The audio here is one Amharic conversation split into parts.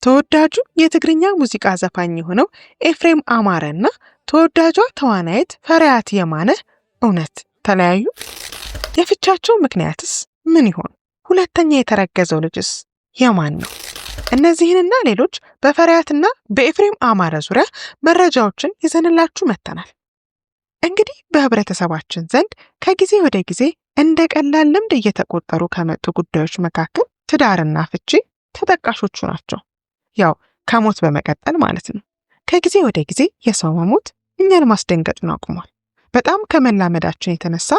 ተወዳጁ የትግርኛ ሙዚቃ ዘፋኝ የሆነው ኤፍሬም አማረና ተወዳጇ ተዋናይት ፈሪሃት የማነ እውነት ተለያዩ? የፍቻቸው ምክንያትስ ምን ይሆን? ሁለተኛ የተረገዘው ልጅስ የማን ነው? እነዚህንና ሌሎች በፈሪሃትና በኤፍሬም አማረ ዙሪያ መረጃዎችን ይዘንላችሁ መጥተናል። እንግዲህ በህብረተሰባችን ዘንድ ከጊዜ ወደ ጊዜ እንደ ቀላል ልምድ እየተቆጠሩ ከመጡ ጉዳዮች መካከል ትዳርና ፍቺ ተጠቃሾቹ ናቸው። ያው ከሞት በመቀጠል ማለት ነው። ከጊዜ ወደ ጊዜ የሰው መሞት እኛን ማስደንገጡን አቁሟል። በጣም ከመላመዳችን የተነሳ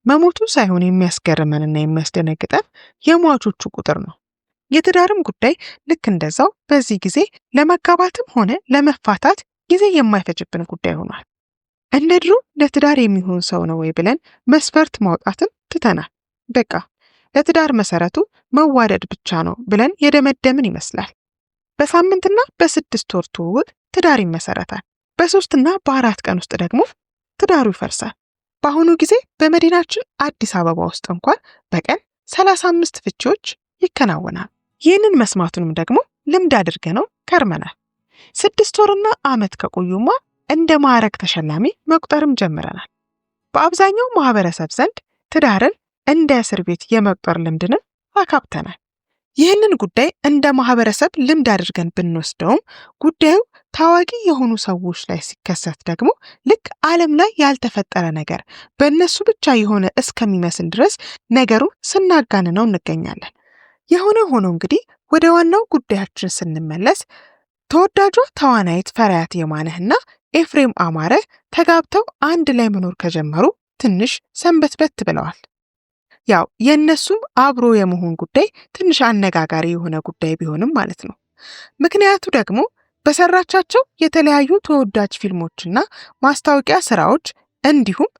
መሞቱ ሳይሆን የሚያስገርመንና የሚያስደነግጠን የሟቾቹ ቁጥር ነው። የትዳርም ጉዳይ ልክ እንደዛው በዚህ ጊዜ ለመጋባትም ሆነ ለመፋታት ጊዜ የማይፈጅብን ጉዳይ ሆኗል። እንደ ድሮ ለትዳር የሚሆን ሰው ነው ወይ ብለን መስፈርት ማውጣትን ትተናል። በቃ ለትዳር መሰረቱ መዋደድ ብቻ ነው ብለን የደመደምን ይመስላል። በሳምንትና በ6 ወር ትውውቅ ትዳር ይመሰረታል። በ3 እና በ4 ቀን ውስጥ ደግሞ ትዳሩ ይፈርሳል። በአሁኑ ጊዜ በመዲናችን አዲስ አበባ ውስጥ እንኳን በቀን 35 ፍቺዎች ይከናወናል። ይህንን መስማቱንም ደግሞ ልምድ አድርገነው ከርመናል። 6 ወርና ዓመት ከቆዩማ እንደ ማዕረግ ተሸላሚ መቁጠርም ጀምረናል። በአብዛኛው ማህበረሰብ ዘንድ ትዳርን እንደ እስር ቤት የመቁጠር ልምድንም አካብተናል። ይህንን ጉዳይ እንደ ማህበረሰብ ልምድ አድርገን ብንወስደውም ጉዳዩ ታዋቂ የሆኑ ሰዎች ላይ ሲከሰት ደግሞ ልክ ዓለም ላይ ያልተፈጠረ ነገር በእነሱ ብቻ የሆነ እስከሚመስል ድረስ ነገሩን ስናጋንነው እንገኛለን። የሆነ ሆኖ እንግዲህ ወደ ዋናው ጉዳያችን ስንመለስ ተወዳጇ ተዋናይት ፈሪሃት የማነህና ኤፍሬም አማረ ተጋብተው አንድ ላይ መኖር ከጀመሩ ትንሽ ሰንበትበት ብለዋል። ያው የእነሱም አብሮ የመሆን ጉዳይ ትንሽ አነጋጋሪ የሆነ ጉዳይ ቢሆንም ማለት ነው። ምክንያቱ ደግሞ በሰራቻቸው የተለያዩ ተወዳጅ ፊልሞችና ማስታወቂያ ስራዎች እንዲሁም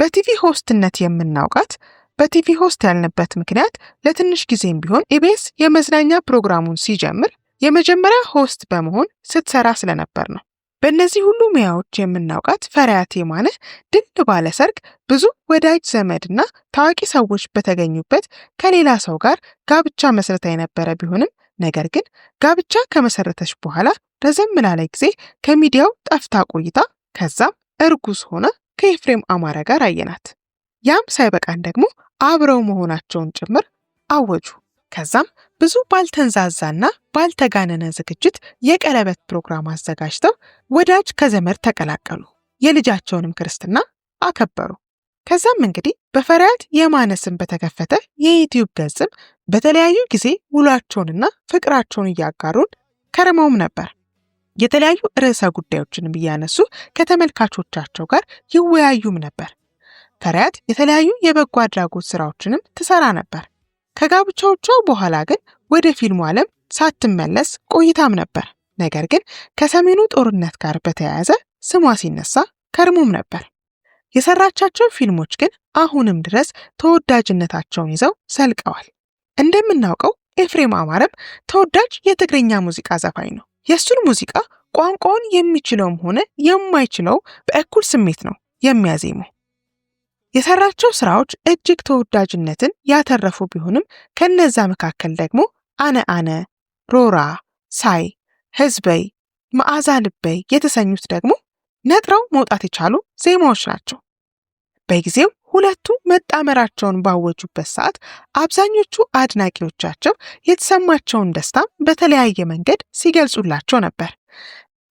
በቲቪ ሆስትነት የምናውቃት በቲቪ ሆስት ያልንበት ምክንያት ለትንሽ ጊዜም ቢሆን ኢቢኤስ የመዝናኛ ፕሮግራሙን ሲጀምር የመጀመሪያ ሆስት በመሆን ስትሰራ ስለነበር ነው። በእነዚህ ሁሉ ሙያዎች የምናውቃት ፈሪሃት የማነ ድል ባለ ሰርግ ብዙ ወዳጅ ዘመድና ታዋቂ ሰዎች በተገኙበት ከሌላ ሰው ጋር ጋብቻ መስረታ የነበረ ቢሆንም ነገር ግን ጋብቻ ከመሰረተች በኋላ ረዘም ላለ ጊዜ ከሚዲያው ጠፍታ ቆይታ ከዛም እርጉዝ ሆና ከኤፍሬም አማረ ጋር አየናት። ያም ሳይበቃን ደግሞ አብረው መሆናቸውን ጭምር አወጁ። ከዛም ብዙ ባልተንዛዛና ባልተጋነነ ዝግጅት የቀለበት ፕሮግራም አዘጋጅተው ወዳጅ ከዘመድ ተቀላቀሉ። የልጃቸውንም ክርስትና አከበሩ። ከዛም እንግዲህ በፈሪሃት የማነ ስም በተከፈተ የዩቲዩብ ገጽም በተለያዩ ጊዜ ውሏቸውንና ፍቅራቸውን እያጋሩን ከርመውም ነበር። የተለያዩ ርዕሰ ጉዳዮችንም እያነሱ ከተመልካቾቻቸው ጋር ይወያዩም ነበር። ፈሪሃት የተለያዩ የበጎ አድራጎት ስራዎችንም ትሰራ ነበር። ከጋብቻዎቿ በኋላ ግን ወደ ፊልሙ ዓለም ሳትመለስ ቆይታም ነበር። ነገር ግን ከሰሜኑ ጦርነት ጋር በተያያዘ ስሟ ሲነሳ ከርሞም ነበር። የሰራቻቸው ፊልሞች ግን አሁንም ድረስ ተወዳጅነታቸውን ይዘው ዘልቀዋል። እንደምናውቀው ኤፍሬም አማረም ተወዳጅ የትግርኛ ሙዚቃ ዘፋኝ ነው። የእሱን ሙዚቃ ቋንቋውን የሚችለውም ሆነ የማይችለው በእኩል ስሜት ነው የሚያዜመው። የሰራቸው ስራዎች እጅግ ተወዳጅነትን ያተረፉ ቢሆንም ከነዛ መካከል ደግሞ አነ ሮራ፣ ሳይ፣ ህዝበይ፣ መዓዛ ልበይ የተሰኙት ደግሞ ነጥረው መውጣት የቻሉ ዜማዎች ናቸው። በጊዜው ሁለቱ መጣመራቸውን ባወጁበት ሰዓት አብዛኞቹ አድናቂዎቻቸው የተሰማቸውን ደስታ በተለያየ መንገድ ሲገልጹላቸው ነበር።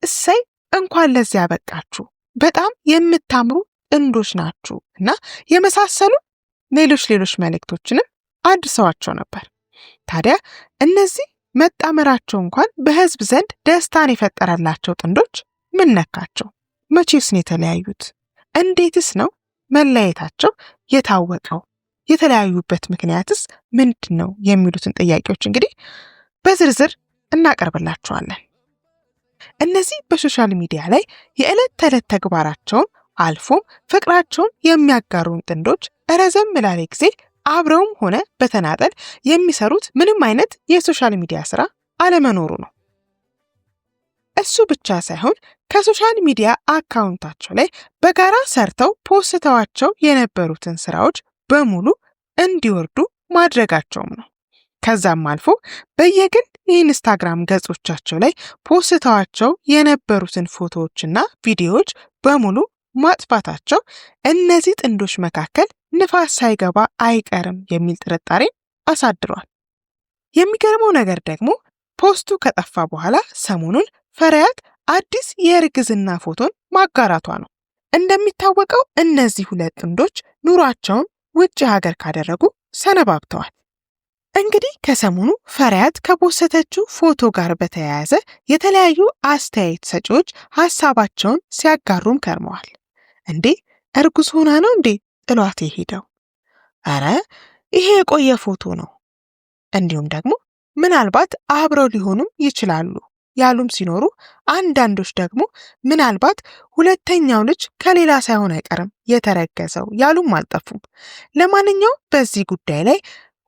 እሰይ እንኳን ለዚያ በቃችሁ፣ በጣም የምታምሩ ጥንዶች ናችሁ እና የመሳሰሉ ሌሎች መልእክቶችንም አድርሰዋቸው ነበር። ታዲያ እነዚህ መጣመራቸው እንኳን በህዝብ ዘንድ ደስታን የፈጠረላቸው ጥንዶች ምን ነካቸው? መቼስ ነው የተለያዩት? እንዴትስ ነው መለያየታቸው የታወቀው? የተለያዩበት ምክንያትስ ምንድን ነው? የሚሉትን ጥያቄዎች እንግዲህ በዝርዝር እናቀርብላችኋለን። እነዚህ በሶሻል ሚዲያ ላይ የዕለት ተዕለት ተግባራቸውን አልፎም ፍቅራቸውን የሚያጋሩን ጥንዶች ረዘም ላለ ጊዜ አብረውም ሆነ በተናጠል የሚሰሩት ምንም አይነት የሶሻል ሚዲያ ስራ አለመኖሩ ነው። እሱ ብቻ ሳይሆን ከሶሻል ሚዲያ አካውንታቸው ላይ በጋራ ሰርተው ፖስተዋቸው የነበሩትን ስራዎች በሙሉ እንዲወርዱ ማድረጋቸውም ነው። ከዛም አልፎ በየግል የኢንስታግራም ገጾቻቸው ላይ ፖስተዋቸው የነበሩትን ፎቶዎችና ቪዲዮዎች በሙሉ ማጥፋታቸው እነዚህ ጥንዶች መካከል ንፋስ ሳይገባ አይቀርም የሚል ጥርጣሬ አሳድሯል። የሚገርመው ነገር ደግሞ ፖስቱ ከጠፋ በኋላ ሰሞኑን ፈሪሃት አዲስ የእርግዝና ፎቶን ማጋራቷ ነው። እንደሚታወቀው እነዚህ ሁለት ጥንዶች ኑሯቸውን ውጭ ሀገር ካደረጉ ሰነባብተዋል። እንግዲህ ከሰሞኑ ፈሪሃት ከፖስተችው ፎቶ ጋር በተያያዘ የተለያዩ አስተያየት ሰጪዎች ሀሳባቸውን ሲያጋሩም ከርመዋል። እንዴ እርጉዝ ሆና ነው እንዴ ጥሏት የሄደው? አረ ይሄ የቆየ ፎቶ ነው። እንዲሁም ደግሞ ምናልባት አብረው ሊሆኑም ይችላሉ ያሉም ሲኖሩ፣ አንዳንዶች ደግሞ ምናልባት ሁለተኛው ልጅ ከሌላ ሳይሆን አይቀርም የተረገዘው ያሉም አልጠፉም። ለማንኛውም በዚህ ጉዳይ ላይ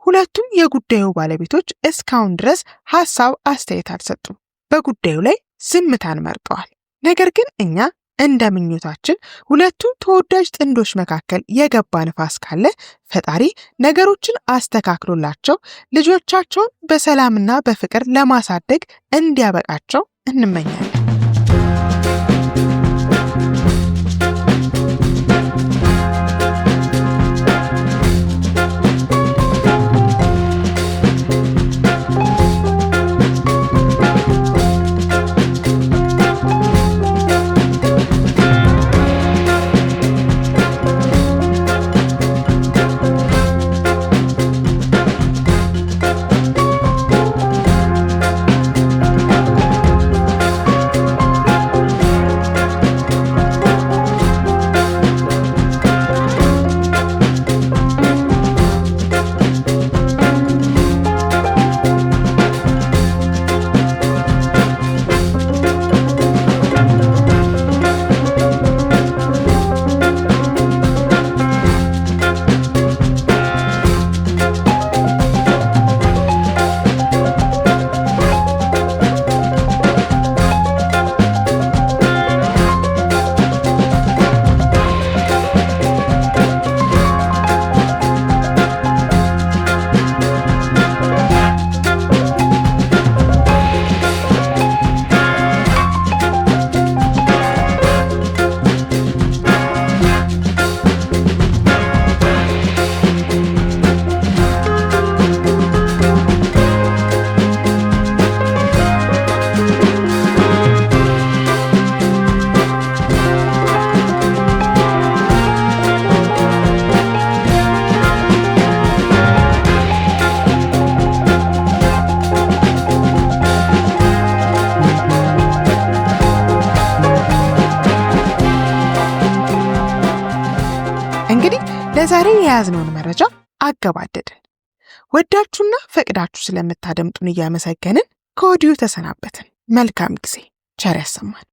ሁለቱም የጉዳዩ ባለቤቶች እስካሁን ድረስ ሀሳብ አስተያየት አልሰጡም። በጉዳዩ ላይ ዝምታን መርጠዋል። ነገር ግን እኛ እንደ ምኞታችን ሁለቱ ተወዳጅ ጥንዶች መካከል የገባ ንፋስ ካለ ፈጣሪ ነገሮችን አስተካክሎላቸው ልጆቻቸውን በሰላምና በፍቅር ለማሳደግ እንዲያበቃቸው እንመኛለን። ለዛሬ የያዝነውን መረጃ አገባደድን። ወዳችሁና ፈቅዳችሁ ስለምታደምጡን እያመሰገንን ከወዲሁ ተሰናበትን። መልካም ጊዜ፣ ቸር ያሰማን።